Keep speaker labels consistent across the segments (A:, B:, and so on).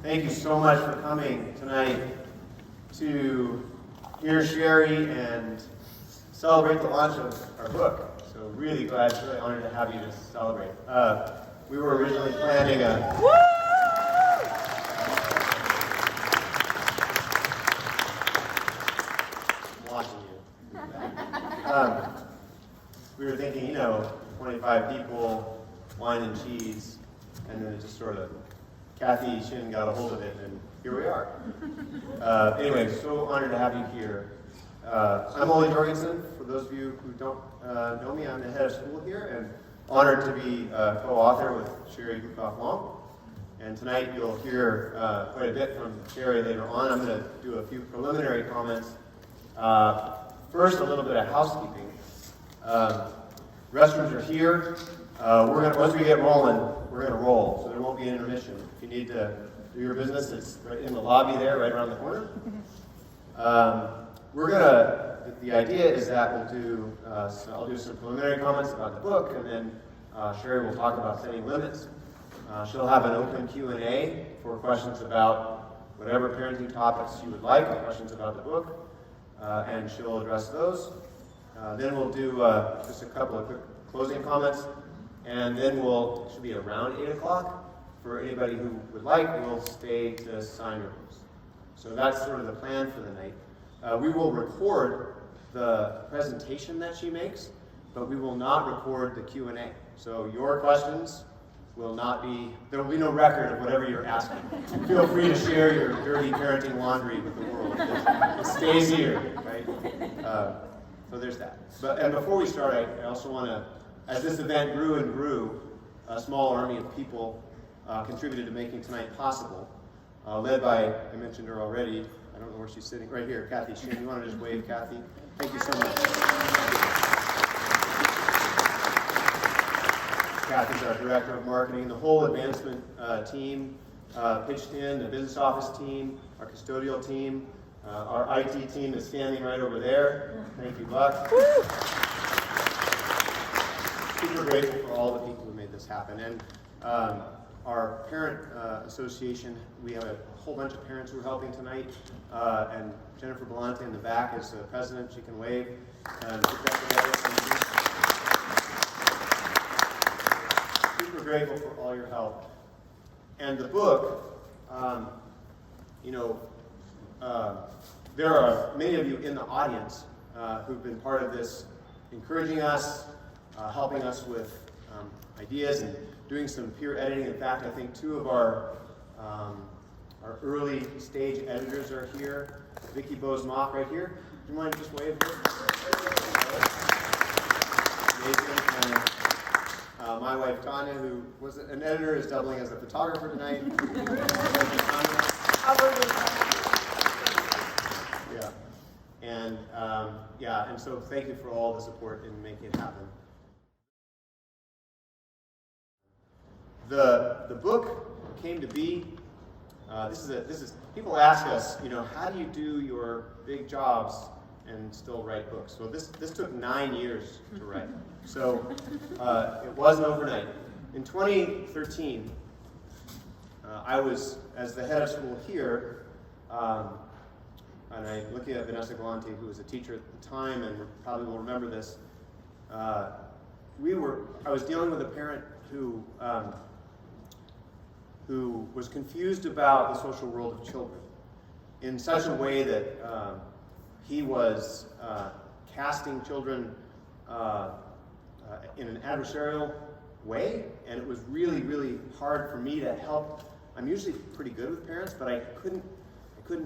A: Thank you so much for coming tonight to hear Sheri and celebrate the launch of our book. So really glad, really honored to have you to celebrate. We were originally planning a... I'm watching you. We were thinking, 25 people, wine and cheese, and then it just sort of, Kathy Shin got a hold of it, and here we are. Anyway, so honored to have you here. I'm Ole Jorgensen. For those of you who don't know me, I'm the head of school here, and honored to be co-author with Sheri Glucoft Wong. And tonight you'll hear quite a bit from Sheri later on. I'm going to do a few preliminary comments. First, a little bit of housekeeping. Restrooms are here. Once we get rolling, we're going to roll, so there won't be an intermission. If you need to do your business, it's right in the lobby there, right around the corner. The idea is that I'll do some preliminary comments about the book, and then Sheri will talk about setting limits. She'll have an open Q&A for questions about whatever parenting topics you would like, or questions about the book, and she'll address those. Then we'll do just a couple of quick closing comments, and then it should be around 8 o'clock. For anybody who would like, we'll stay to sign rooms. So that's sort of the plan for the night. We will record the presentation that she makes, but we will not record the Q&A. So your questions will not be, there will be no record of whatever you're asking. Feel free to share your dirty parenting laundry with the world. It stays here, right? So there's that. And before we start, I also want to, as this event grew and grew, a small army of people contributed to making tonight possible, led by, I mentioned her already, I don't know where she's sitting, right here, Kathy Shin. You want to just wave, Kathy? Thank you so much. Kathy's our Director of Marketing. The whole advancement team pitched in, the business office team, our custodial team, our IT team is standing right over there. Thank you, Buck. Super grateful for all the people who made this happen. And our parent association, we have a whole bunch of parents who are helping tonight. And Jennifer Belante in the back is the president. She can wave. Super grateful for all your help. And the book, there are many of you in the audience who've been part of this, encouraging us, helping us with ideas and doing some peer editing. In fact, I think two of our early stage editors are here. Vicki Bose-Mock right here. Do you mind just wave? Amazing. And my wife Tanya, who was an editor, is doubling as a photographer tonight. And so thank you for all the support in making it happen. The book came to be. This is people ask us, how do you do your big jobs and still write books? Well, this took 9 years to write, so it wasn't overnight. In 2013, I was, as the head of school here, and I'm looking at Vanessa Galante, who was a teacher at the time, and probably will remember this. I was dealing with a parent who was confused about the social world of children in such a way that he was casting children in an adversarial way, and it was really, really hard for me to help. I'm usually pretty good with parents, but I couldn't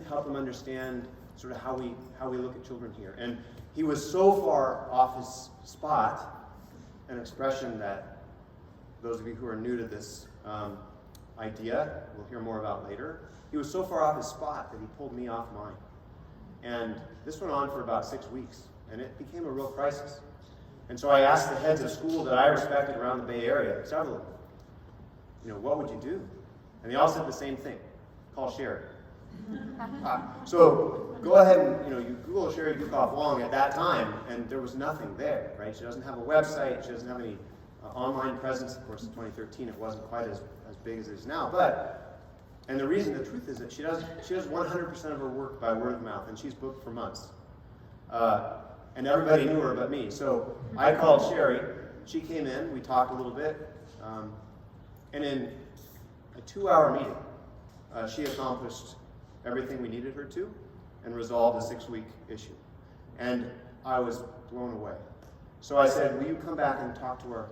A: help them understand sort of how we look at children here. And he was so far off his spot, an expression that those of you who are new to this idea, we'll hear more about later. He was so far off his spot that he pulled me off mine. And this went on for about 6 weeks, and it became a real crisis. And so I asked the heads of school that I respected around the Bay Area, several of them, what would you do? And they all said the same thing: call Sheri. So go ahead and you Google Sheri Glucoft Wong at that time, and there was nothing there, right? She doesn't have a website. She doesn't have any online presence. Of course, in 2013, it wasn't quite as big as it is now. But And the reason, the truth is that she does 100% of her work by word of mouth, and she's booked for months. And everybody knew her but me. So I called Sheri. She came in, we talked a little bit, and in a 2-hour meeting, she accomplished everything we needed her to and resolved a 6-week issue. And I was blown away. So I said, will you come back and talk to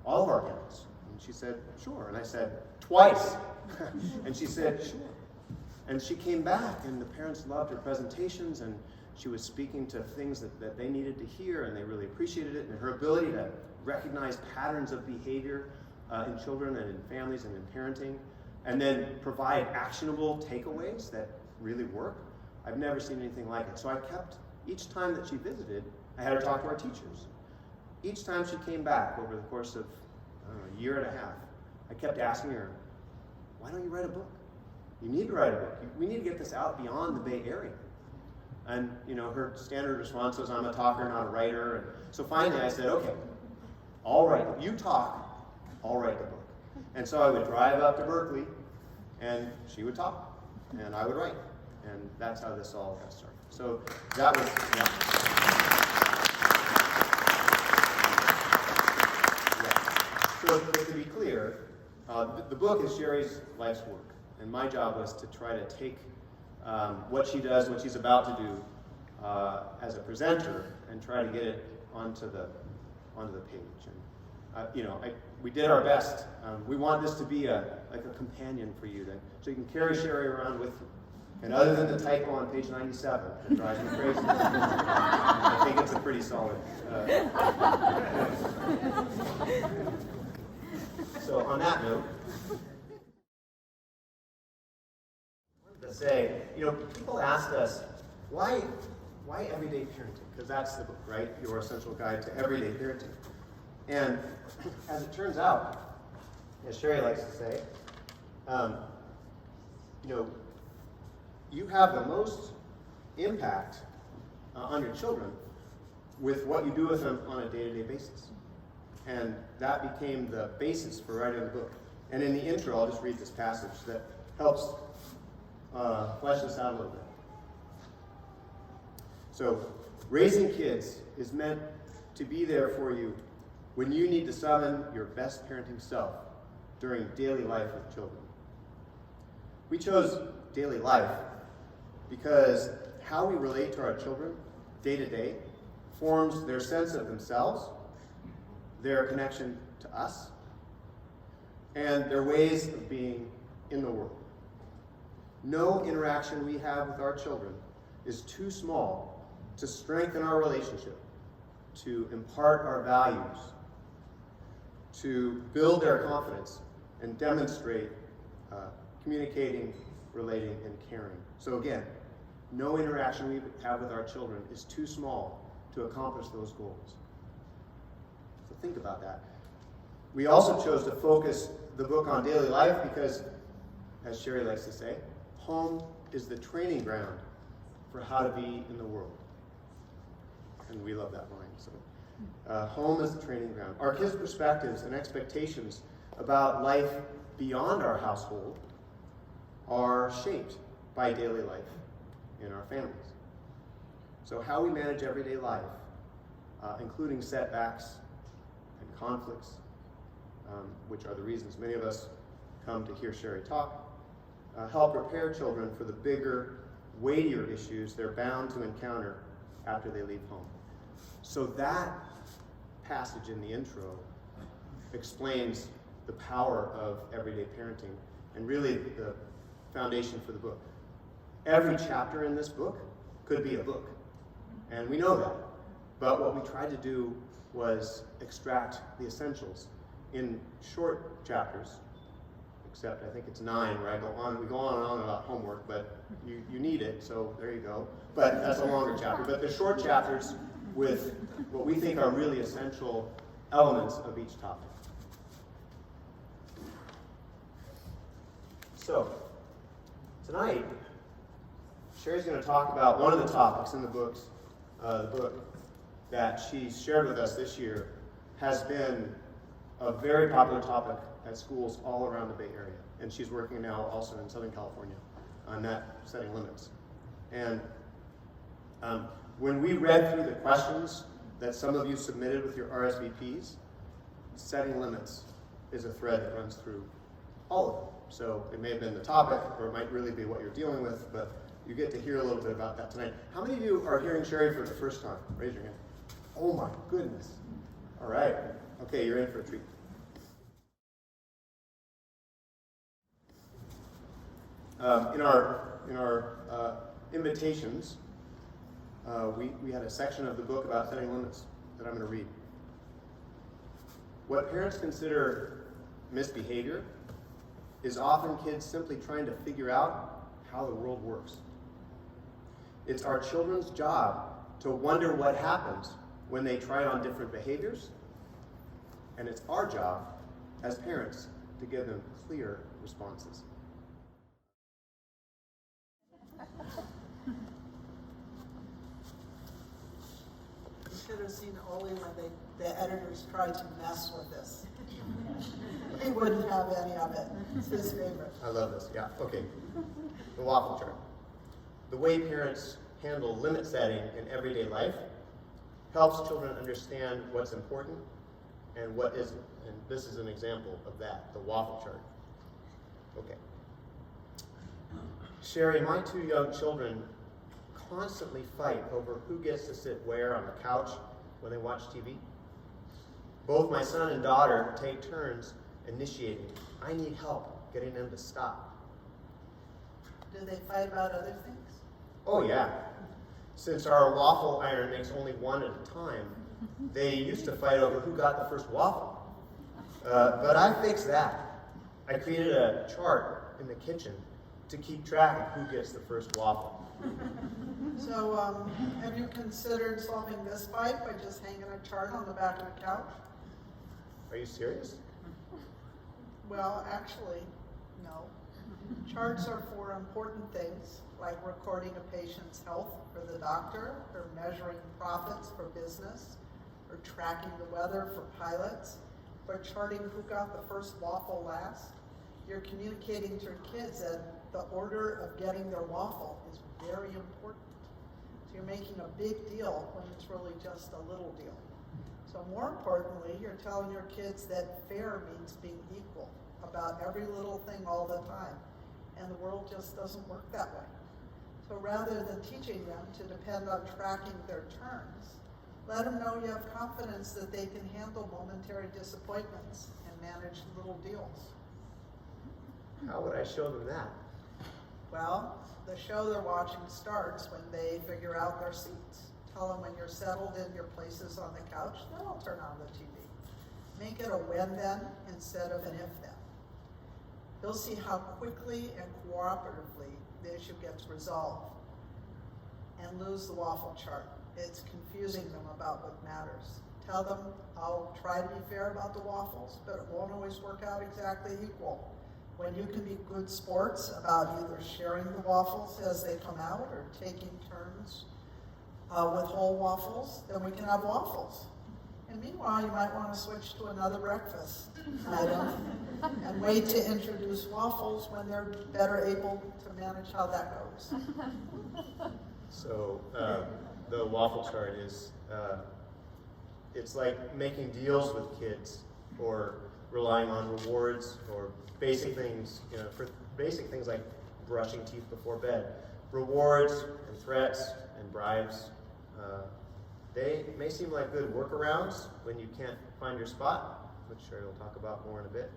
A: all of our parents? And she said, sure. And I said, twice. And she said, sure. And she came back, and the parents loved her presentations, and she was speaking to things that they needed to hear, and they really appreciated it, and her ability to recognize patterns of behavior in children and in families and in parenting, and then provide actionable takeaways that really work. I've never seen anything like it. So I kept, each time that she visited, I had her talk to our teachers. Each time she came back over the course of, a year and a half, I kept asking her, why don't you write a book? You need to write a book. We need to get this out beyond the Bay Area. And her standard response was, I'm a talker, not a writer. And so finally I said, okay, I'll write. You talk, I'll write the book. And so I would drive up to Berkeley, and she would talk, and I would write. And that's how this all got started. So that was, So to be clear, the book is Sheri's life's work. And my job was to try to take what she does, what she's about to do as a presenter, and try to get it onto the page. And we did our best. We want this to be like a companion for you, so you can carry Sheri around with you. And other than the typo on page 97 that drives me crazy, I think it's a pretty solid. So on that note, to say, people ask us, why everyday parenting? Because that's the book, right? Your essential guide to everyday parenting. And as it turns out, as Sheri likes to say, you have the most impact on your children with what you do with them on a day-to-day basis. And that became the basis for writing the book. And in the intro, I'll just read this passage that helps flesh this out a little bit. So, raising kids is meant to be there for you when you need to summon your best parenting self during daily life with children. We chose daily life because how we relate to our children day to day forms their sense of themselves, their connection to us, and their ways of being in the world. No interaction we have with our children is too small to strengthen our relationship, to impart our values, to build their confidence, and demonstrate communicating, relating, and caring. So again, no interaction we have with our children is too small to accomplish those goals. So think about that. We also chose to focus the book on daily life because, as Sheri likes to say, home is the training ground for how to be in the world. And we love that line. So, home is the training ground. Our kids' perspectives and expectations about life beyond our household are shaped by daily life in our families. So how we manage everyday life, including setbacks and conflicts, which are the reasons many of us come to hear Sheri talk, help prepare children for the bigger, weightier issues they're bound to encounter after they leave home. So that passage in the intro explains the power of everyday parenting and really the foundation for the book. Every chapter in this book could be a book, and we know that. But what we tried to do was extract the essentials in short chapters, except I think it's 9 where we go on and on about homework, but you need it, so there you go. But that's a longer chapter. But the short chapters with what we think are really essential elements of each topic. So, tonight, Sheri's going to talk about one of the topics in the book that she's shared with us this year has been a very popular topic at schools all around the Bay Area. And she's working now also in Southern California on that, setting limits. And when we read through the questions that some of you submitted with your RSVPs, setting limits is a thread that runs through all of them. So it may have been the topic, or it might really be what you're dealing with, but you get to hear a little bit about that tonight. How many of you are hearing Sheri for the first time? Raise your hand. Oh my goodness. All right. Okay, you're in for a treat. In our invitations, we had a section of the book about setting limits that I'm going to read. What parents consider misbehavior is often kids simply trying to figure out how the world works. It's our children's job to wonder what happens when they try on different behaviors, and it's our job as parents to give them clear responses.
B: You should have seen Oli when the editors tried to mess with this. He wouldn't have any of it. It's his favorite.
A: I love this, yeah. Okay, the waffle chart. The way parents handle limit setting in everyday life helps children understand what's important and what isn't. And this is an example of that, the waffle chart. Okay. Sheri, my 2 young children constantly fight over who gets to sit where on the couch when they watch TV. Both my son and daughter take turns initiating. I need help getting them to stop.
B: Do they fight about other things?
A: Oh yeah. Since our waffle iron makes only one at a time, they used to fight over who got the first waffle. But I fixed that. I created a chart in the kitchen to keep track of who gets the first waffle.
B: So, have you considered solving this fight by just hanging a chart on the back of the couch?
A: Are you serious?
B: Well, actually, no. Charts are for important things, like recording a patient's health for the doctor, or measuring profits for business, or tracking the weather for pilots, or charting who got the first waffle last. You're communicating to your kids that the order of getting their waffle is very important. So you're making a big deal when it's really just a little deal. So more importantly, you're telling your kids that fair means being equal about every little thing all the time. And the world just doesn't work that way. So rather than teaching them to depend on tracking their turns, let them know you have confidence that they can handle momentary disappointments and manage little deals.
A: How would I show them that?
B: Well, the show they're watching starts when they figure out their seats. Tell them when you're settled in your places on the couch, then I'll turn on the TV. Make it a when-then instead of an if-then. You'll see how quickly and cooperatively the issue gets resolved. And lose the waffle chart. It's confusing them about what matters. Tell them, I'll try to be fair about the waffles, but it won't always work out exactly equal. When you can be good sports about either sharing the waffles as they come out or taking turns with whole waffles, then we can have waffles. And meanwhile, you might want to switch to another breakfast item and wait to introduce waffles when they're better able to manage how that goes.
A: So the waffle chart is, it's like making deals with kids or relying on rewards or basic things, for basic things like brushing teeth before bed. Rewards and threats and bribes, they may seem like good workarounds when you can't find your spot, which Sheri will talk about more in a bit,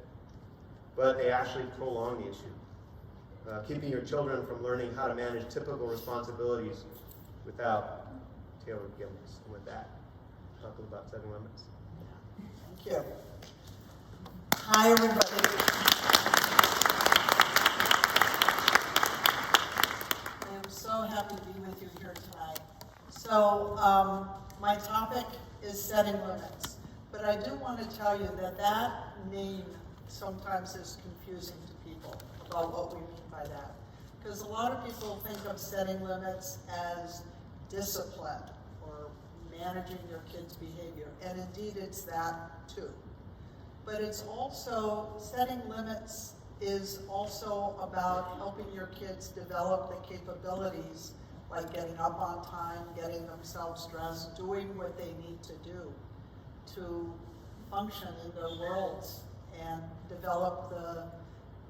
A: but they actually prolong the issue, keeping your children from learning how to manage typical responsibilities without tailored guidance. And with that, talk about setting limits.
B: Thank you. Hi, everybody. I am so happy to be with you here tonight. So, my topic is setting limits, but I do want to tell you that that name sometimes is confusing to people about what we mean by that. Because a lot of people think of setting limits as discipline or managing your kids' behavior, and indeed it's that too. but it's also, setting limits is also about helping your kids develop the capabilities, like getting up on time, getting themselves dressed, doing what they need to do to function in their worlds and develop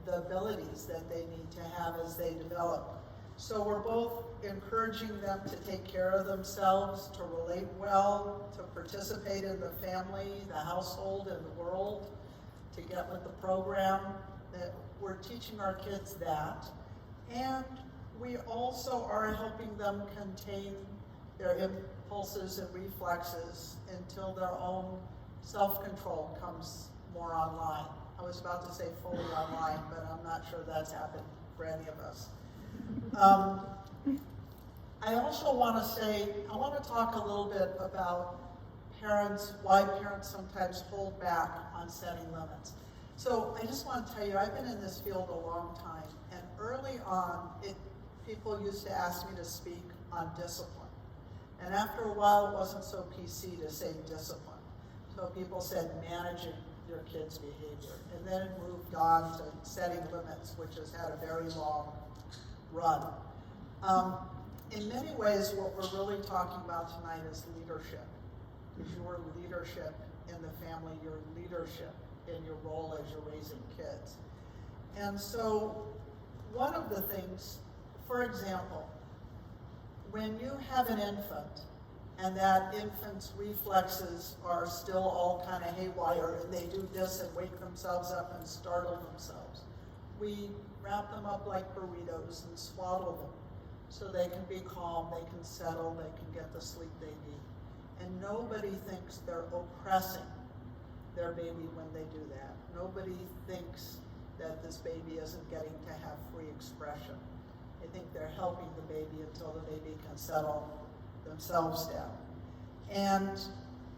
B: the abilities that they need to have as they develop. So we're both encouraging them to take care of themselves, to relate well, to participate in the family, the household, and the world, to get with the program. That we're teaching our kids that. And we also are helping them contain their impulses and reflexes until their own self-control comes more online. I was about to say fully online, but I'm not sure that's happened for any of us. I also want to say, I want to talk a little bit about parents, why parents sometimes hold back on setting limits. So I just want to tell you, I've been in this field a long time, and early on, people used to ask me to speak on discipline. And after a while, it wasn't so PC to say discipline. So people said managing your kids' behavior. And then it moved on to setting limits, which has had a very long run. In many ways, what we're really talking about tonight is leadership. Your leadership in the family, your leadership in your role as you're raising kids. And so one of the things, for example, when you have an infant and that infant's reflexes are still all kind of haywire and they do this and wake themselves up and startle themselves, we wrap them up like burritos and swaddle them so they can be calm, they can settle, they can get the sleep they need. And nobody thinks they're oppressing their baby when they do that. Nobody thinks that this baby isn't getting to have free expression. They think they're helping the baby until the baby can settle themselves down. And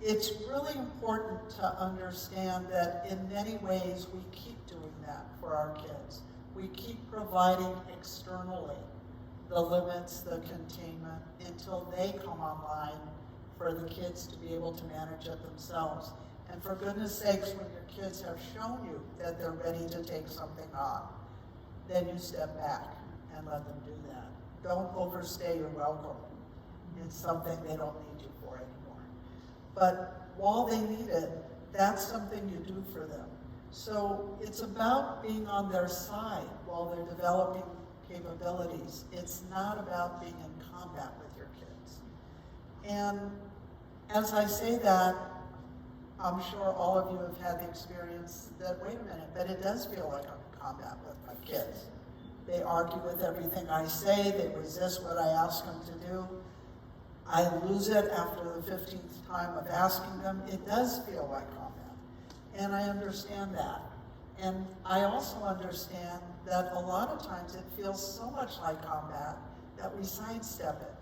B: it's really important to understand that in many ways we keep doing that for our kids. We keep providing externally the limits, the containment, until they come online for the kids to be able to manage it themselves. And for goodness sakes, when your kids have shown you that they're ready to take something on, then you step back and let them do that. Don't overstay your welcome in something they don't need you for anymore. But while they need it, that's something you do for them. So it's about being on their side while they're developing capabilities. It's not about being in combat with your kids. And as I say that, I'm sure all of you have had the experience that, wait a minute, but it does feel like I'm in combat with my kids. They argue with everything I say, they resist what I ask them to do. I lose it after the 15th time of asking them. It does feel like combat. And I understand that. And I also understand that a lot of times it feels so much like combat that we sidestep it.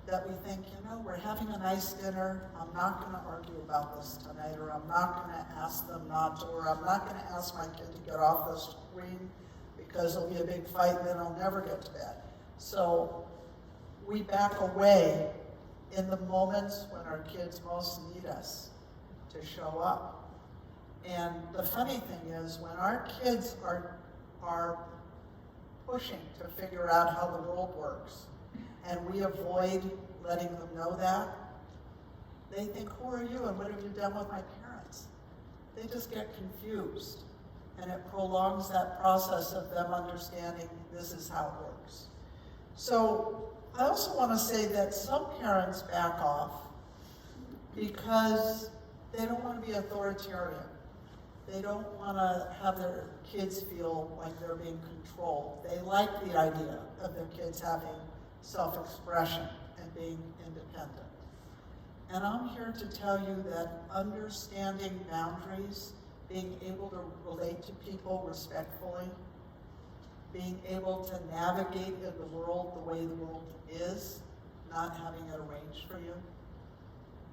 B: That we think, you know, we're having a nice dinner, I'm not going to argue about this tonight, or I'm not going to ask them not to, or I'm not going to ask my kid to get off the screen because there'll be a big fight and then I'll never get to bed. So we back away in the moments when our kids most need us to show up. And the funny thing is, when our kids are pushing to figure out how the world works, and we avoid letting them know that, they think, who are you and what have you done with my parents? They just get confused, and it prolongs that process of them understanding this is how it works. So I also want to say that some parents back off because they don't want to be authoritarian. They don't want to have their kids feel like they're being controlled. They like the idea of their kids having self-expression and being independent. And I'm here to tell you that understanding boundaries, being able to relate to people respectfully, being able to navigate in the world the way the world is, not having it arranged for you,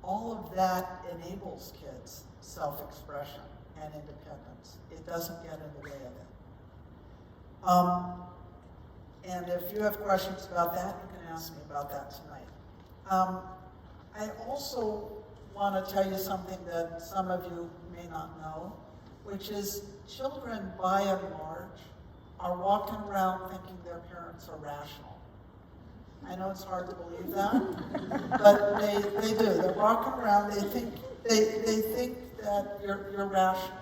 B: all of that enables kids self-expression and independence. It doesn't get in the way of it. And if you have questions about that, you can ask me about that tonight. I also want to tell you something that some of you may not know. which is children, by and large, are walking around thinking their parents are rational. I know it's hard to believe that, but they do. They're walking around, they think that you're rational.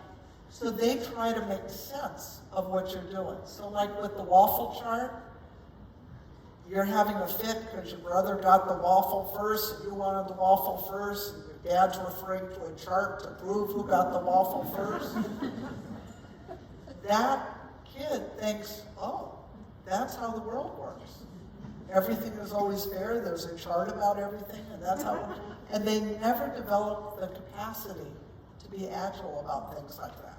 B: So they try to make sense of what you're doing. So like with the waffle chart, you're having a fit because your brother got the waffle first, and you wanted the waffle first, and your dad's referring to a chart to prove who got the waffle first. That kid thinks, oh, that's how the world works. Everything is always fair, there's a chart about everything, and that's how, and they never develop the capacity to be agile about things like that,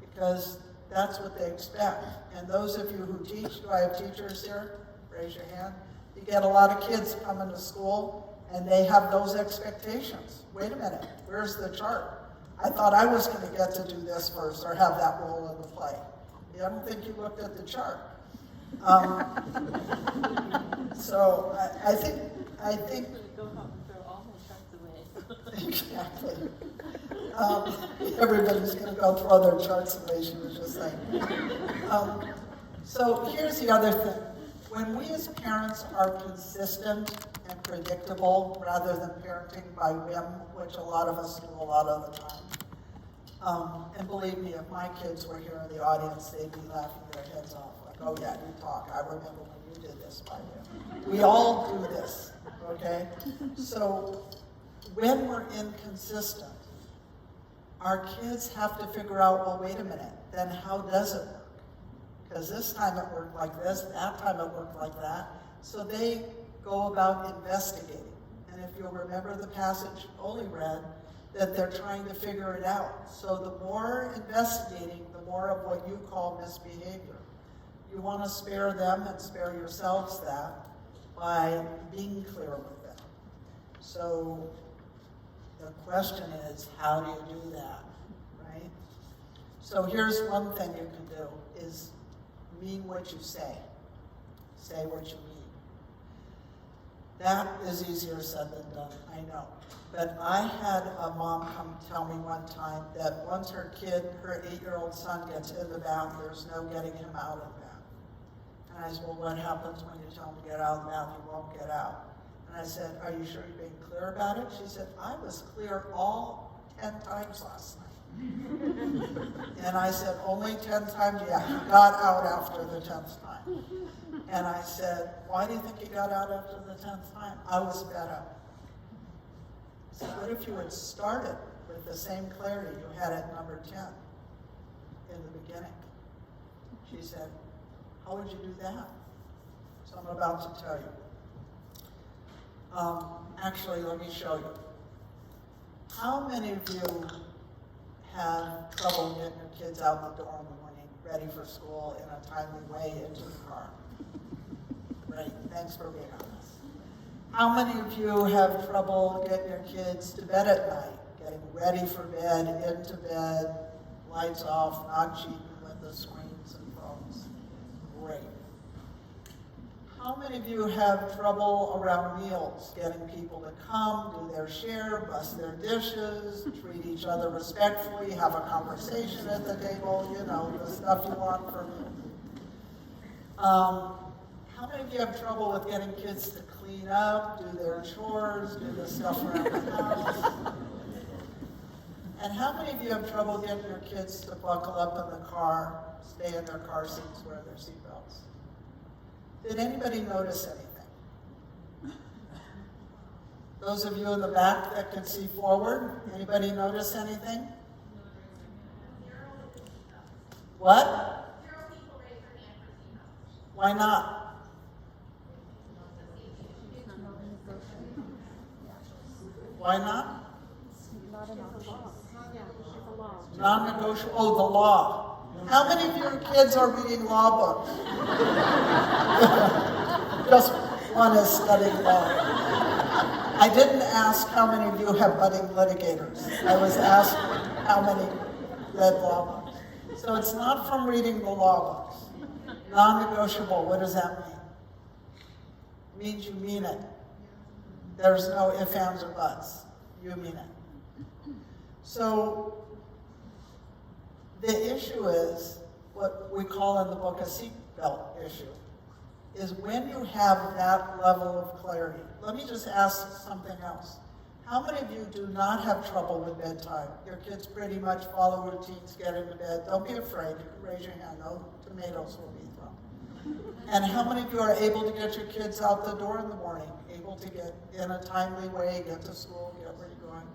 B: because that's what they expect. And those of you who teach, do I have teachers here? Raise your hand. You get a lot of kids coming to school, and they have those expectations. Wait a minute, where's the chart? I thought I was going to get to do this first, or have that role in the play. I don't think you looked at the chart. So I think.
C: Go home and throw all my charts away.
B: Exactly. Everybody's going to go throw their charts away, she was just saying. So here's the other thing. When we as parents are consistent and predictable rather than parenting by whim, which a lot of us do a lot of the time, and believe me, if my kids were here in the audience, they'd be laughing their heads off. Like, oh yeah, you talk. I remember when you did this by whim. We all do this, okay? So when we're inconsistent, our kids have to figure out, well, wait a minute, then how does it work? Because this time it worked like this, that time it worked like that. So they go about investigating. And if you'll remember the passage Oli read, that they're trying to figure it out. So the more investigating, the more of what you call misbehavior. You want to spare them and spare yourselves that by being clear with them. So the question is, how do you do that, right? So here's one thing you can do, is mean what you say. Say what you mean. That is easier said than done, I know. But I had a mom come tell me one time that once her 8-year-old son gets in the bath, there's no getting him out of the bath. And I said, well, what happens when you tell him to get out of the bath? He won't get out. And I said, are you sure you're being clear about it? She said, I was clear all 10 times last night. And I said, only 10 times? Yeah, he got out after the 10th time. And I said, why do you think he got out after the 10th time? I was fed up. I said, what if you had started with the same clarity you had at number 10 in the beginning? She said, how would you do that? So I'm about to tell you. Actually, let me show you. How many of you have trouble getting your kids out the door in the morning, ready for school in a timely way into the car? Great, thanks for being honest. How many of you have trouble getting your kids to bed at night, getting ready for bed, into bed, lights off, not cheating with the screens and phones? Great. How many of you have trouble around meals, getting people to come, do their share, bust their dishes, treat each other respectfully, have a conversation at the table, you know, the stuff you want for me? How many of you have trouble with getting kids to clean up, do their chores, do the stuff around the house? And how many of you have trouble getting your kids to buckle up in the car, stay in their car seats, wear their seatbelts? Did anybody notice anything? Those of you in the back that can see forward, anybody notice anything? What? Why not? Why not? Non-negotiable. Oh, the law. How many of your kids are reading law books? Just one is studying law. I didn't ask how many of you have budding litigators. I was asking how many read law books. So it's not from reading the law books. Non-negotiable, what does that mean? It means you mean it. There's no ifs, ands, or buts. You mean it. So The issue is what we call in the book a seatbelt issue, is when you have that level of clarity. Let me just ask something else. How many of you do not have trouble with bedtime? Your kids pretty much follow routines, get into bed. Don't be afraid. You can raise your hand. No tomatoes will be thrown. And how many of you are able to get your kids out the door in the morning, able to get in a timely way, get to school, get where you're going?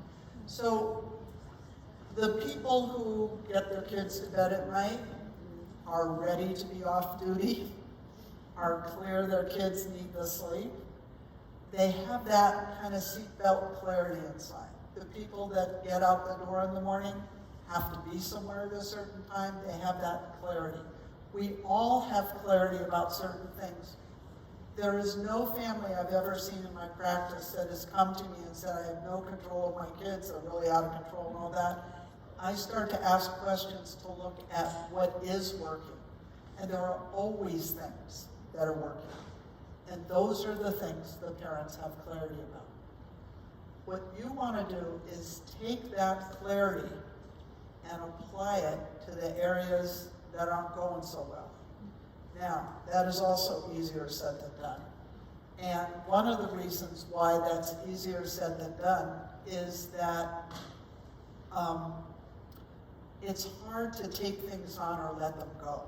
B: So the people who get their kids to bed at night are ready to be off duty, are clear their kids need the sleep. They have that kind of seatbelt clarity inside. The people that get out the door in the morning have to be somewhere at a certain time. They have that clarity. We all have clarity about certain things. There is no family I've ever seen in my practice that has come to me and said, I have no control of my kids, they're really out of control and all that. I start to ask questions to look at what is working. And there are always things that are working. And those are the things the parents have clarity about. What you want to do is take that clarity and apply it to the areas that aren't going so well. Now, that is also easier said than done. And one of the reasons why that's easier said than done is that it's hard to take things on or let them go.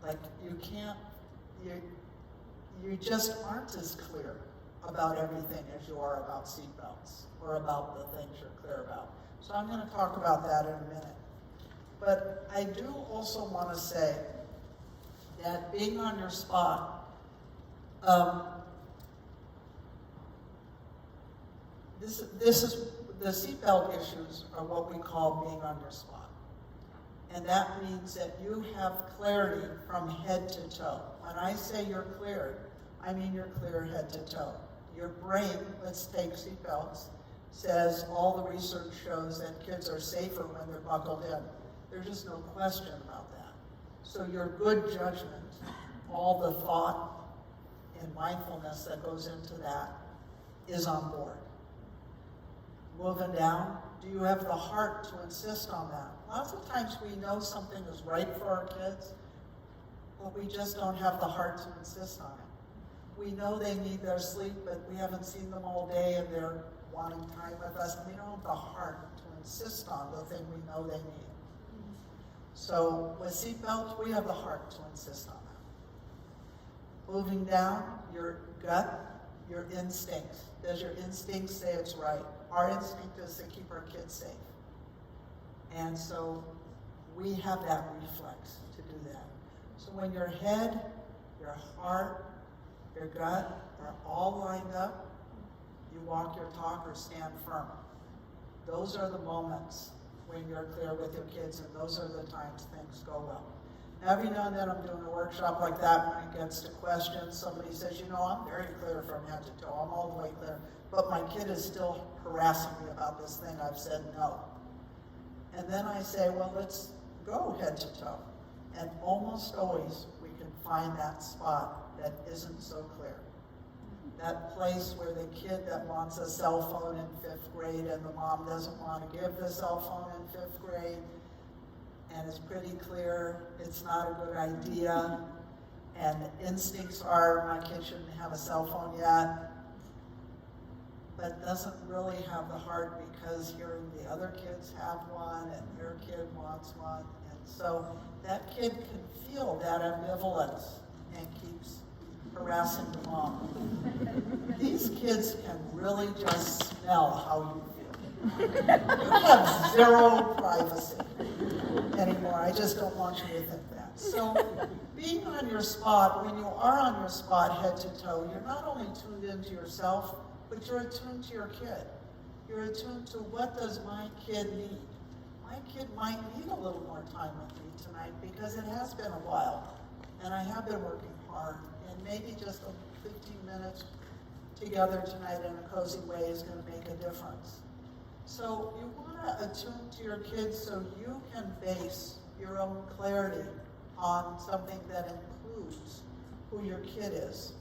B: Like you can't, you just aren't as clear about everything as you are about seatbelts or about the things you're clear about. So I'm going to talk about that in a minute. But I do also want to say that being on your spot, this is the seatbelt issues are what we call being on your spot. And that means that you have clarity from head to toe. When I say you're cleared, I mean you're clear head to toe. Your brain, let's take seatbelts, says all the research shows that kids are safer when they're buckled in. There's just no question about that. So your good judgment, all the thought and mindfulness that goes into that is on board. Moving down, do you have the heart to insist on that? Lots of times we know something is right for our kids, but we just don't have the heart to insist on it. We know they need their sleep, but we haven't seen them all day and they're wanting time with us, and we don't have the heart to insist on the thing we know they need. So with seatbelts, we have the heart to insist on that. Moving down, your gut, your instincts. Does your instinct say it's right? Our instinct is to keep our kids safe. And so we have that reflex to do that. So when your head, your heart, your gut are all lined up, you walk your talk or stand firm. Those are the moments when you're clear with your kids, and those are the times things go well. Now, every now and then I'm doing a workshop like that when it gets to questions. Somebody says, you know, I'm very clear from head to toe. I'm all the way clear. But my kid is still harassing me about this thing. I've said no. And then I say, well, let's go head to toe. And almost always we can find that spot that isn't so clear. That place where the kid that wants a cell phone in 5th grade and the mom doesn't want to give the cell phone in 5th grade, and it's pretty clear it's not a good idea, and the instincts are my kid shouldn't have a cell phone yet, but doesn't really have the heart because hearing the other kids have one and your kid wants one, and so that kid can feel that ambivalence and keeps harassing the mom. These kids can really just smell how you feel. You have zero privacy anymore. I just don't want you to think that. So being on your spot, when you are on your spot head to toe, you're not only tuned into yourself, but you're attuned to your kid. You're attuned to what does my kid need. My kid might need a little more time with me tonight because it has been a while and I have been working hard. And maybe just 15 minutes together tonight in a cozy way is going to make a difference. So you want to attune to your kids so you can base your own clarity on something that includes who your kid is.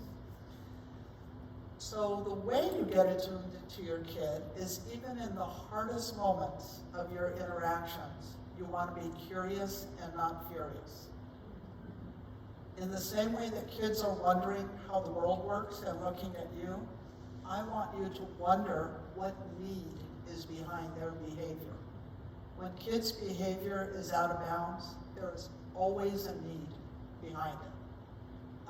B: So the way you get attuned to your kid is even in the hardest moments of your interactions, you want to be curious and not furious. In the same way that kids are wondering how the world works and looking at you, I want you to wonder what need is behind their behavior. When kids' behavior is out of bounds, there is always a need behind it.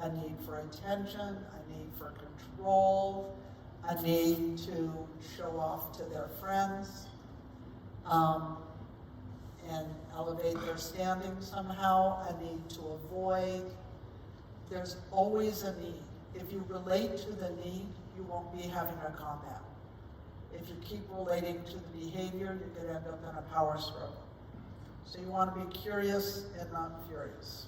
B: A need for attention, a need for control, a need to show off to their friends, and elevate their standing somehow, a need to avoid. There's always a need. If you relate to the need, you won't be having a combat. If you keep relating to the behavior, you could end up in a power struggle. So you want to be curious and not furious.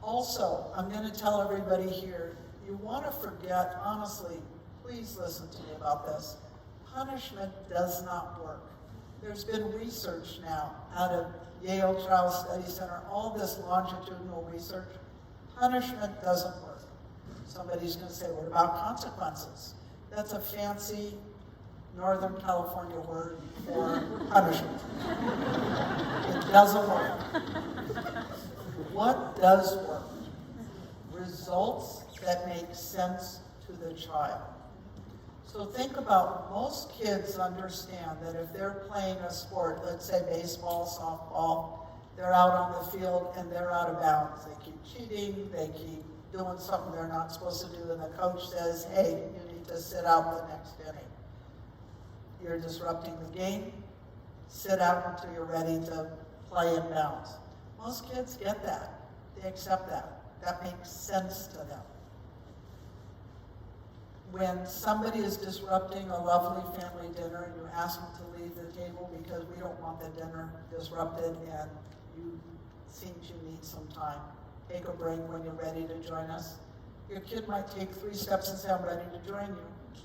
B: Also, I'm going to tell everybody here, you want to forget, honestly, please listen to me about this. Punishment does not work. There's been research now out of Yale Child Study Center, all this longitudinal research. Punishment doesn't work. Somebody's going to say, what about consequences? That's a fancy Northern California word for punishment. It doesn't work. What does work? Results that make sense to the child. So think about, most kids understand that if they're playing a sport, let's say baseball, softball, they're out on the field and they're out of bounds. They keep cheating, they keep doing something they're not supposed to do, and the coach says, hey, you need to sit out the next inning. You're disrupting the game. Sit out until you're ready to play in bounds. Most kids get that. They accept that. That makes sense to them. When somebody is disrupting a lovely family dinner and you ask them to leave the table because we don't want the dinner disrupted and you seems you need some time, take a break when you're ready to join us. Your kid might take 3 steps and say, I'm ready to join you.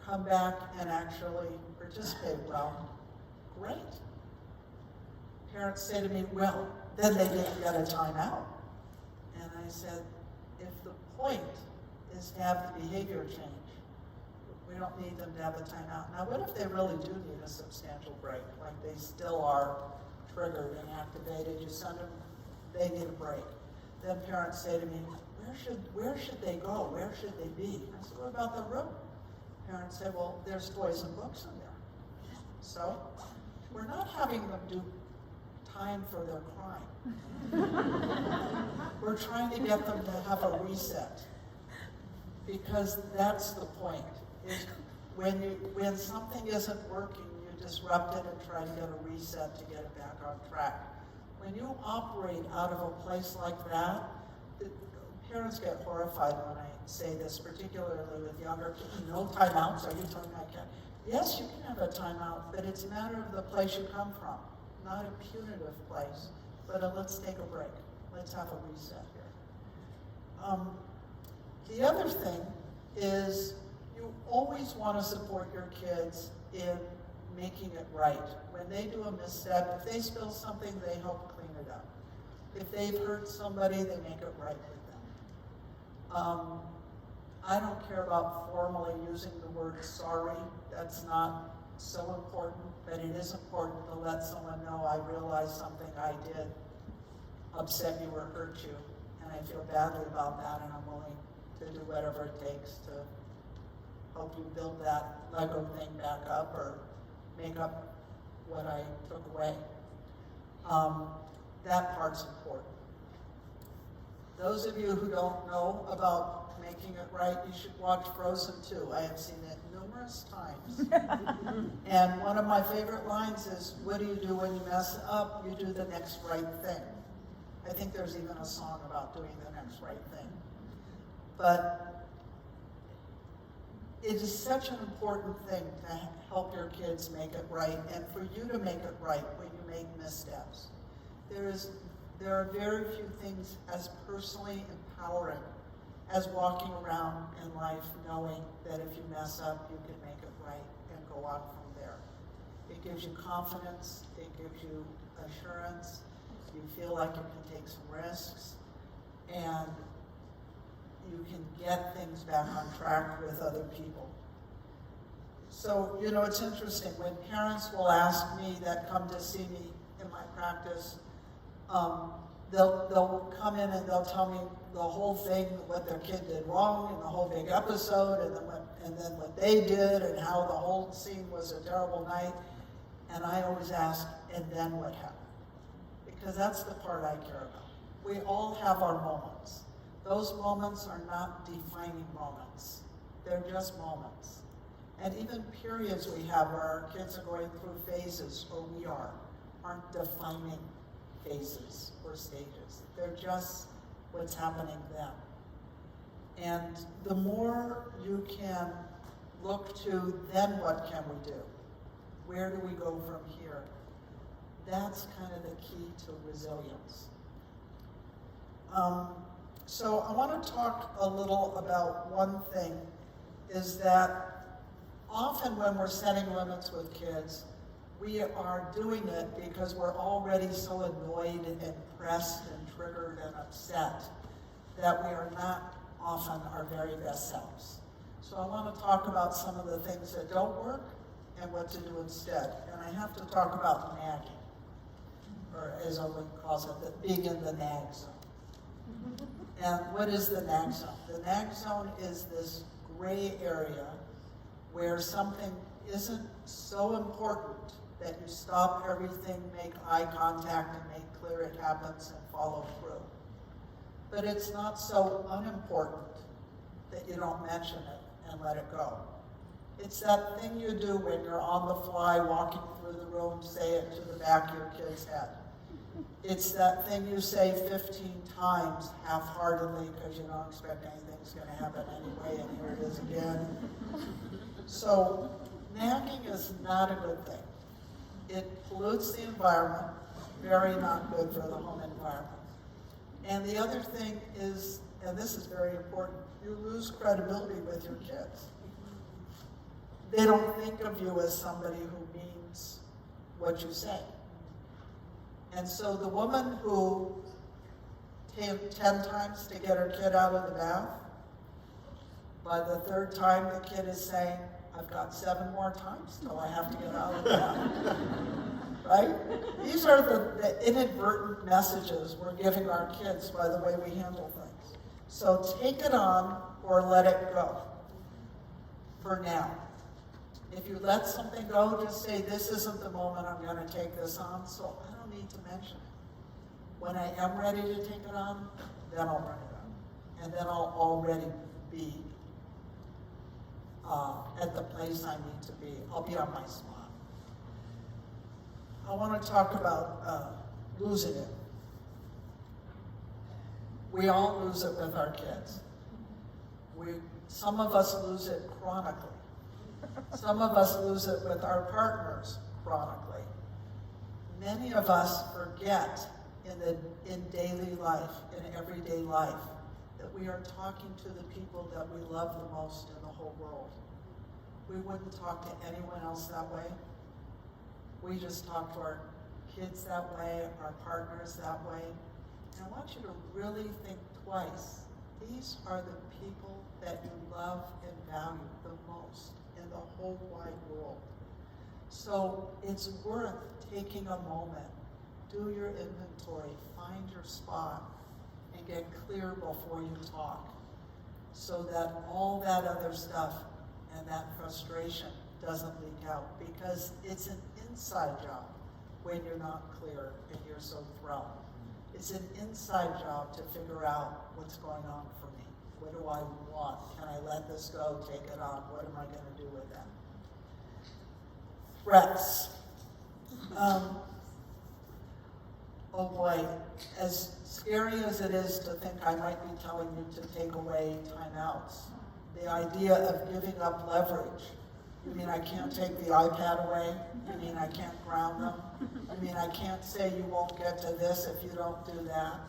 B: Come back and actually participate well. Great. Parents say to me, well, then they didn't get a timeout. And I said, if the point is to have the behavior change, we don't need them to have a timeout. Now, what if they really do need a substantial break, like they still are triggered and activated? You send them, they need a break. Then parents say to me, where should they go? Where should they be? I said, what about the room? Parents say, well, there's toys and books in there. So we're not having them do time for their crime. We're trying to get them to have a reset, because that's the point. Is when something isn't working, you disrupt it and try to get a reset to get it back on track. When you operate out of a place like that, parents get horrified when I say this, particularly with younger kids. No timeouts? Are you telling me I can't? Yes, you can have a timeout, but it's a matter of the place you come from, not a punitive place, but let's take a break. Let's have a reset here. The other thing is you always want to support your kids in making it right. When they do a misstep, if they spill something, they help clean it up. If they've hurt somebody, they make it right with them. I don't care about formally using the word sorry. That's not so important, but it is important to let someone know, I realize something I did upset you or hurt you, and I feel badly about that, and I'm willing to do whatever it takes to help you build that Lego thing back up or make up what I took away. That part's important. Those of you who don't know about making it right, you should watch Frozen 2. I have seen it numerous times. And one of my favorite lines is, what do you do when you mess up? You do the next right thing. I think there's even a song about doing the next right thing. But it is such an important thing to help your kids make it right, and for you to make it right when you make missteps. There are very few things as personally empowering as walking around in life knowing that if you mess up, you can make it right and go on from there. It gives you confidence, it gives you assurance, you feel like you can take some risks, and you can get things back on track with other people. So, you know, it's interesting, when parents will ask me that come to see me in my practice, they'll come in and they'll tell me the whole thing, what their kid did wrong, and the whole big episode, and then what they did, and how the whole scene was a terrible night. And I always ask, and then what happened? Because that's the part I care about. We all have our moments. Those moments are not defining moments. They're just moments. And even periods we have where our kids are going through phases, or we aren't defining phases or stages. They're just what's happening then. And the more you can look to, then what can we do? Where do we go from here? That's kind of the key to resilience. So I want to talk a little about one thing, is that often when we're setting limits with kids, we are doing it because we're already so annoyed and pressed and triggered and upset that we are not often our very best selves. So I want to talk about some of the things that don't work and what to do instead. And I have to talk about nagging, or as Owen calls it, being in the nag zone. And what is the nag zone? The nag zone is this gray area where something isn't so important that you stop everything, make eye contact, and make clear it happens and follow through. But it's not so unimportant that you don't mention it and let it go. It's that thing you do when you're on the fly, walking through the room, say it to the back of your kid's head. It's that thing you say 15 times half-heartedly because you don't expect anything's going to happen anyway, and here it is again. So nagging is not a good thing. It pollutes the environment, very not good for the home environment. And the other thing is, and this is very important, you lose credibility with your kids. They don't think of you as somebody who means what you say. And so the woman who takes 10 times to get her kid out of the bath, by the third time the kid is saying, I've got 7 more times till I have to get out of the bath. Right? These are the inadvertent messages we're giving our kids by the way we handle things. So take it on or let it go for now. If you let something go, just say, this isn't the moment I'm going to take this on, so I don't need to mention it. When I am ready to take it on, then I'll bring it up. And then I'll already be at the place I need to be. I'll be on my spot. I want to talk about losing it. We all lose it with our kids. Some of us lose it chronically. Some of us lose it with our partners chronically. Many of us forget in daily life, in everyday life, that we are talking to the people that we love the most in the whole world. We wouldn't talk to anyone else that way. We just talk to our kids that way, our partners that way. And I want you to really think twice. These are the people that you love and value the most in the whole wide world. So it's worth taking a moment, do your inventory, find your spot, and get clear before you talk, so that all that other stuff and that frustration doesn't leak out, because it's an inside job when you're not clear and you're so thrown. It's an inside job to figure out what's going on for me. What do I want? Can I let this go, take it on? What am I going to do with that? Threats. Oh boy, as scary as it is to think I might be telling you to take away timeouts, the idea of giving up leverage. You mean I can't take the iPad away? You mean I can't ground them? You mean I can't say you won't get to this if you don't do that?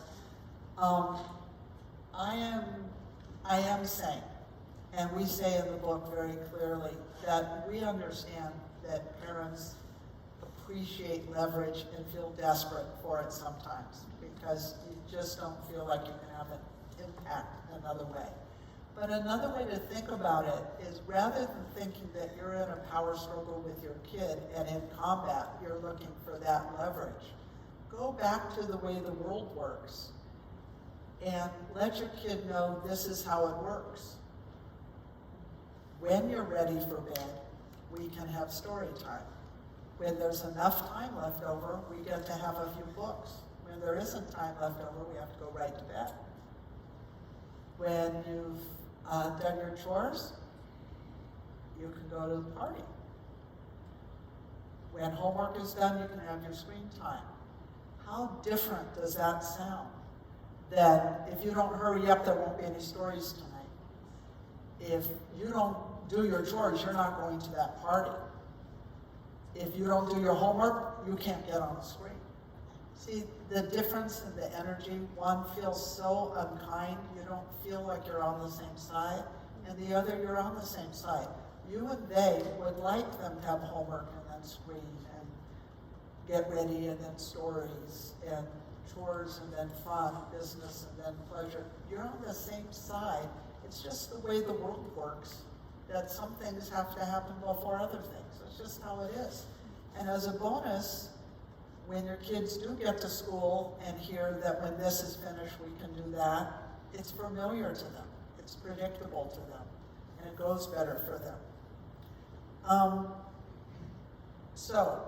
B: I am saying, and we say in the book very clearly, that we understand that parents appreciate leverage and feel desperate for it sometimes because you just don't feel like you can have an impact another way. But another way to think about it is rather than thinking that you're in a power struggle with your kid and in combat, you're looking for that leverage. Go back to the way the world works and let your kid know this is how it works. When you're ready for bed, we can have story time. When there's enough time left over, we get to have a few books. When there isn't time left over, we have to go right to bed. When you've done your chores, you can go to the party. When homework is done, you can have your screen time. How different does that sound? That if you don't hurry up, there won't be any stories tonight. If you don't do your chores, you're not going to that party. If you don't do your homework, you can't get on the screen. See the difference in the energy? One feels so unkind, you don't feel like you're on the same side, and the other, you're on the same side. You and they would like them to have homework and then screen and get ready and then stories and chores and then fun, business and then pleasure. You're on the same side. It's just the way the world works, that some things have to happen before other things. It's just how it is. And as a bonus, when your kids do get to school and hear that when this is finished, we can do that, it's familiar to them. It's predictable to them. And it goes better for them. So,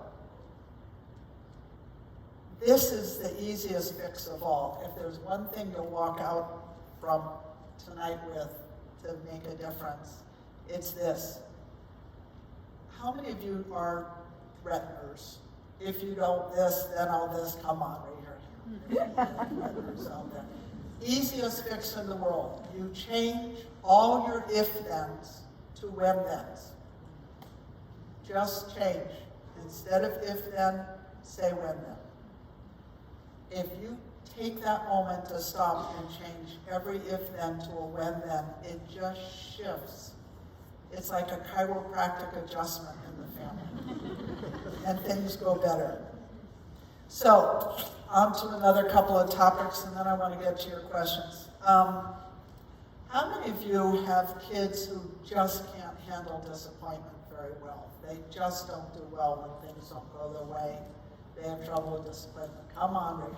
B: this is the easiest fix of all. If there's one thing you'll walk out from tonight with to make a difference, it's this. How many of you are threateners? If you don't this, then I'll this, come on, raise your hand. Threateners out there. Easiest fix in the world. You change all your if-thens to when-thens. Just change. Instead of if-then, say when-then. If you take that moment to stop and change every if-then to a when-then, it just shifts. It's like a chiropractic adjustment in the family. And things go better. So, on to another couple of topics, and then I want to get to your questions. How many of you have kids who just can't handle disappointment very well? They just don't do well when things don't go their way. They have trouble with disappointment. Come on, raise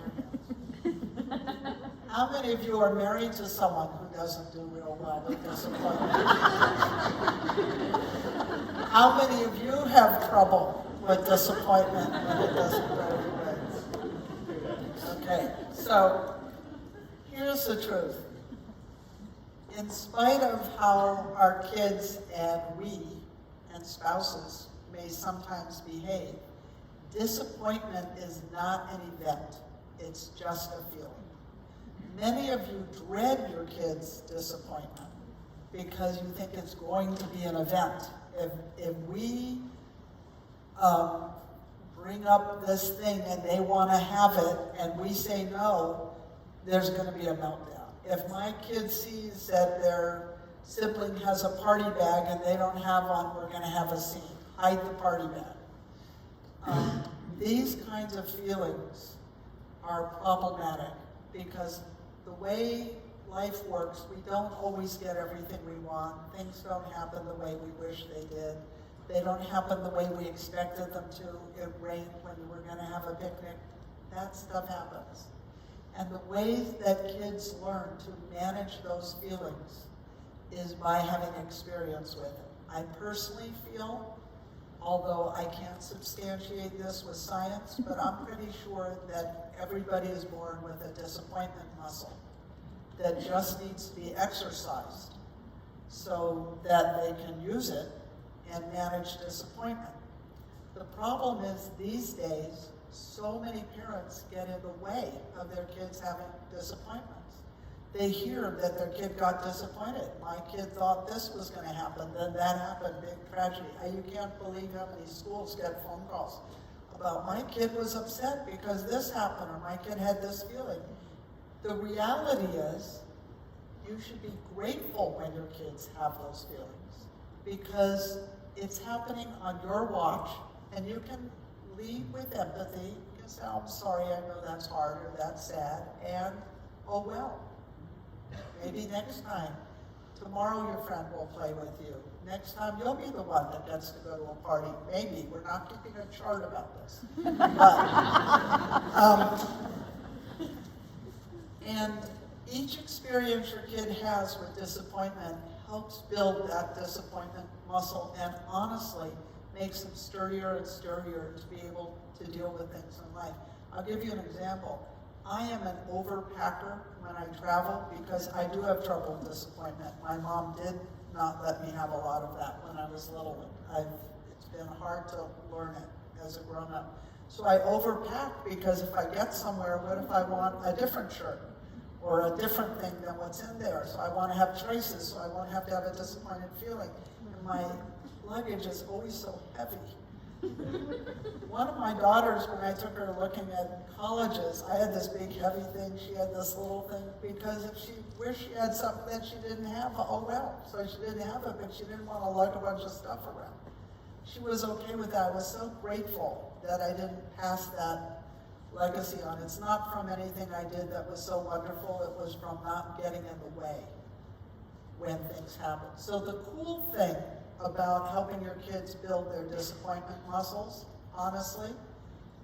B: your hands. How many of you are married to someone who doesn't do real well with disappointment? How many of you have trouble with disappointment when it doesn't go your way? Okay, so here's the truth. In spite of how our kids and we and spouses may sometimes behave, disappointment is not an event, it's just a feeling. Many of you dread your kids' disappointment because you think it's going to be an event. If we bring up this thing and they want to have it and we say no, there's going to be a meltdown. If my kid sees that their sibling has a party bag and they don't have one, we're going to have a scene. Hide the party bag. These kinds of feelings are problematic because the way life works, we don't always get everything we want. Things don't happen the way we wish they did. They don't happen the way we expected them to. It rained when we were going to have a picnic. That stuff happens. And the way that kids learn to manage those feelings is by having experience with it. I personally feel, although I can't substantiate this with science, but I'm pretty sure that everybody is born with a disappointment muscle that just needs to be exercised so that they can use it and manage disappointment. The problem is these days, so many parents get in the way of their kids having disappointments. They hear that their kid got disappointed. My kid thought this was going to happen, then that happened, big tragedy. You can't believe how many schools get phone calls about my kid was upset because this happened or my kid had this feeling. The reality is you should be grateful when your kids have those feelings because it's happening on your watch and you can lead with empathy. You can say, oh, I'm sorry, I know that's hard or that's sad, and oh well, maybe next time. Tomorrow your friend will play with you. Next time you'll be the one that gets to go to a party. Maybe. We're not keeping a chart about this. And each experience your kid has with disappointment helps build that disappointment muscle and honestly makes them sturdier and sturdier to be able to deal with things in life. I'll give you an example. I am an overpacker when I travel because I do have trouble with disappointment. My mom did not let me have a lot of that when I was little. It's been hard to learn it as a grown-up. So I overpack because if I get somewhere, what if I want a different shirt or a different thing than what's in there? So I want to have choices, so I won't have to have a disappointed feeling. And my luggage is always so heavy. One of my daughters, when I took her looking at colleges, I had this big heavy thing, she had this little thing, because if she wished she had something that she didn't have, oh well, so she didn't have it, but she didn't want to lug a bunch of stuff around. She was okay with that. I was so grateful that I didn't pass that legacy on. It's not from anything I did that was so wonderful, it was from not getting in the way when things happen. So the cool thing about helping your kids build their disappointment muscles, honestly,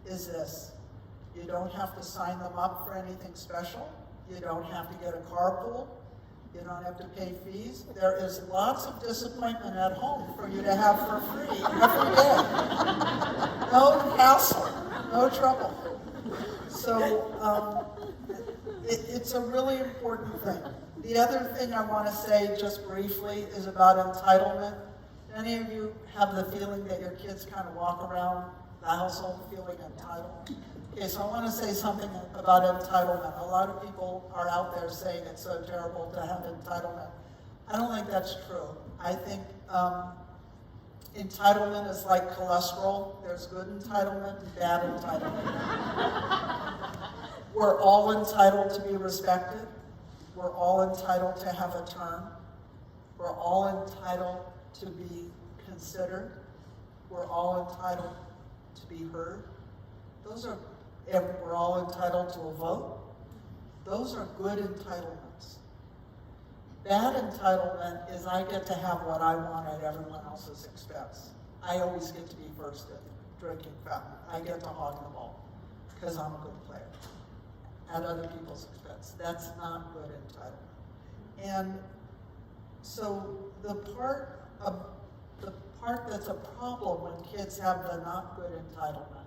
B: is this. You don't have to sign them up for anything special. You don't have to get a carpool. You don't have to pay fees. There is lots of disappointment at home for you to have for free every day. No hassle, no trouble. So it's a really important thing. The other thing I want to say just briefly is about entitlement. Any of you have the feeling that your kids kind of walk around the household feeling entitled? Okay, so I want to say something about entitlement. A lot of people are out there saying it's so terrible to have entitlement. I don't think that's true. I think entitlement is like cholesterol. There's good entitlement and bad entitlement. We're all entitled to be respected. We're all entitled to have a turn. We're all entitled to be considered. We're all entitled to be heard. And we're all entitled to a vote. Those are good entitlements. Bad entitlement is I get to have what I want at everyone else's expense. I always get to be first at drinking fountain. I get to hog the ball because I'm a good player at other people's expense. That's not good entitlement. And so the part that's a problem when kids have the not good entitlement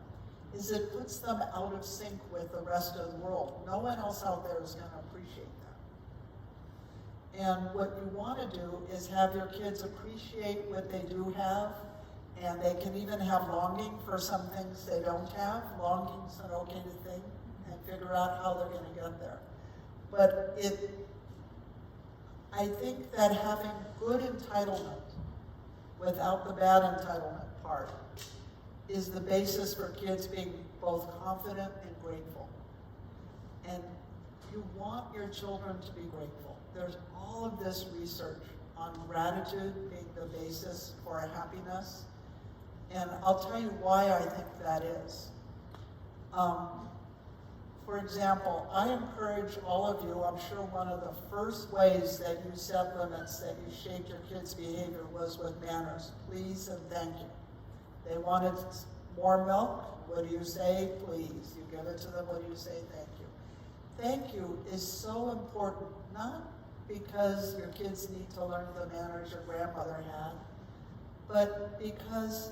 B: is it puts them out of sync with the rest of the world. No one else out there is going to appreciate that. And what you want to do is have your kids appreciate what they do have, and they can even have longing for some things they don't have. Longing's an okay thing, and figure out how they're going to get there. But I think that having good entitlement without the bad entitlement part is the basis for kids being both confident and grateful. And you want your children to be grateful. There's all of this research on gratitude being the basis for happiness. And I'll tell you why I think that is. For example, I encourage all of you, I'm sure one of the first ways that you set limits, that you shaped your kids' behavior was with manners. Please and thank you. They wanted more milk. What do you say? Please. You give it to them. What do you say? Thank you. Thank you is so important, not because your kids need to learn the manners your grandmother had, but because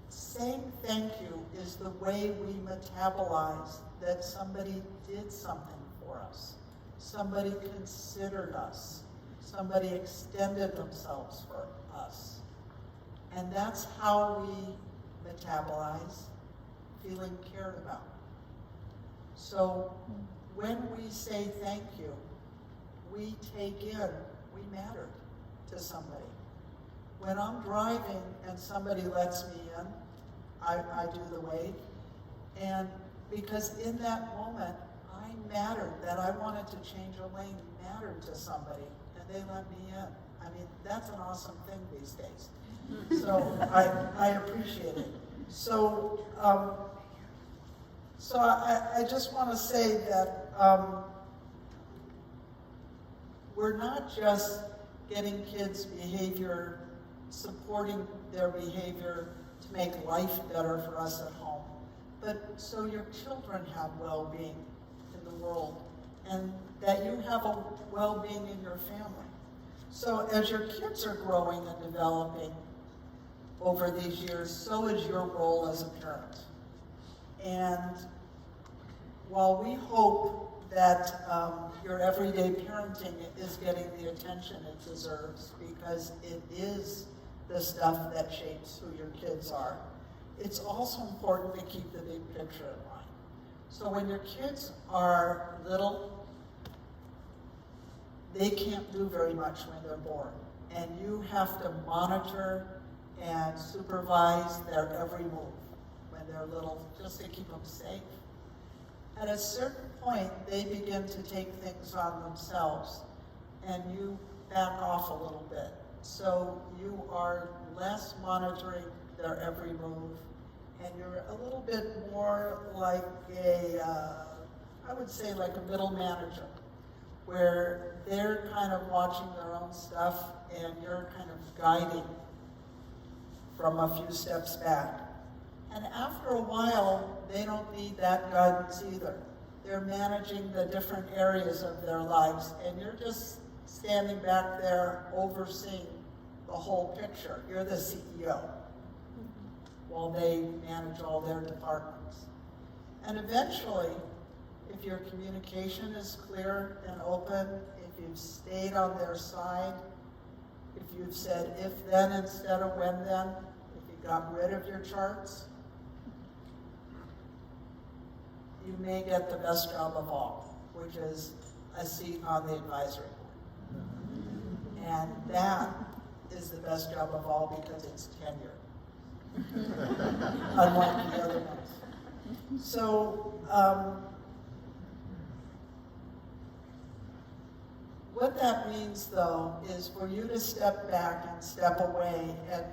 B: saying thank you is the way we metabolize that somebody did something for us. Somebody considered us. Somebody extended themselves for us. And that's how we metabolize feeling cared about. So when we say thank you, we take in, we mattered to somebody. When I'm driving and somebody lets me in, I do the wait. And because in that moment, I mattered, that I wanted to change a lane mattered to somebody, and they let me in. I mean, that's an awesome thing these days. So I appreciate it. So I just want to say that we're not just getting kids' behavior, supporting their behavior to make life better for us at home, but so your children have well-being in the world, and that you have a well-being in your family. So as your kids are growing and developing over these years, so is your role as a parent. And while we hope that your everyday parenting is getting the attention it deserves, because it is the stuff that shapes who your kids are, it's also important to keep the big picture in mind. So when your kids are little, they can't do very much when they're born. And you have to monitor and supervise their every move when they're little, just to keep them safe. At a certain point, they begin to take things on themselves, and you back off a little bit. So you are less monitoring their every move, and you're a little bit more like I would say like a middle manager, where they're kind of watching their own stuff and you're kind of guiding from a few steps back. And after a while, they don't need that guidance either. They're managing the different areas of their lives, and you're just standing back there overseeing the whole picture. You're the CEO while they manage all their departments. And eventually, if your communication is clear and open, if you've stayed on their side, if you've said if then instead of when then, if you got rid of your charts, you may get the best job of all, which is a seat on the advisory board. And that is the best job of all because it's tenure, unlike the other ones. So, what that means, though, is for you to step back and step away and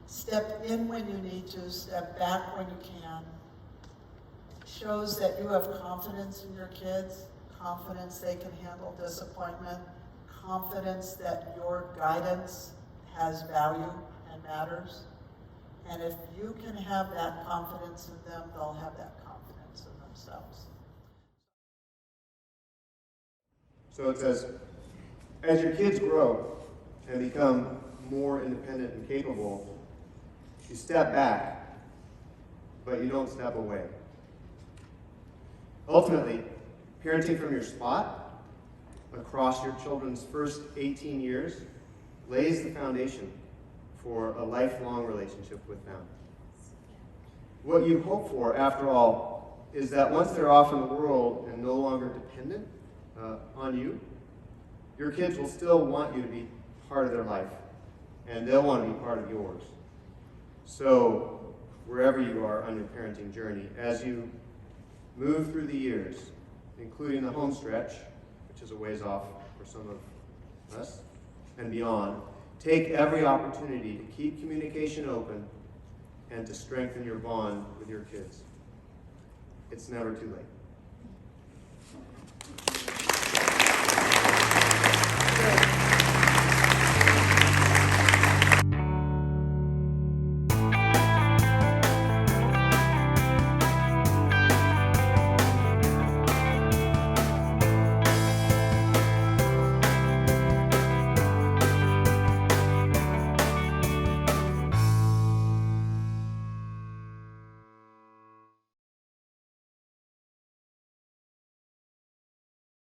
B: step in when you need to, step back when you can, shows that you have confidence in your kids, confidence they can handle disappointment, confidence that your guidance has value and matters. And if you can have that confidence in them, they'll have that confidence in themselves.
A: So it says, as your kids grow and become more independent and capable, you step back, but you don't step away. Ultimately, parenting from your spot across your children's first 18 years lays the foundation for a lifelong relationship with them. What you hope for, after all, is that once they're off in the world and no longer dependent on you, your kids will still want you to be part of their life, and they'll want to be part of yours. So, wherever you are on your parenting journey, as you move through the years, including the home stretch, which is a ways off for some of us, and beyond, take every opportunity to keep communication open and to strengthen your bond with your kids. It's never too late.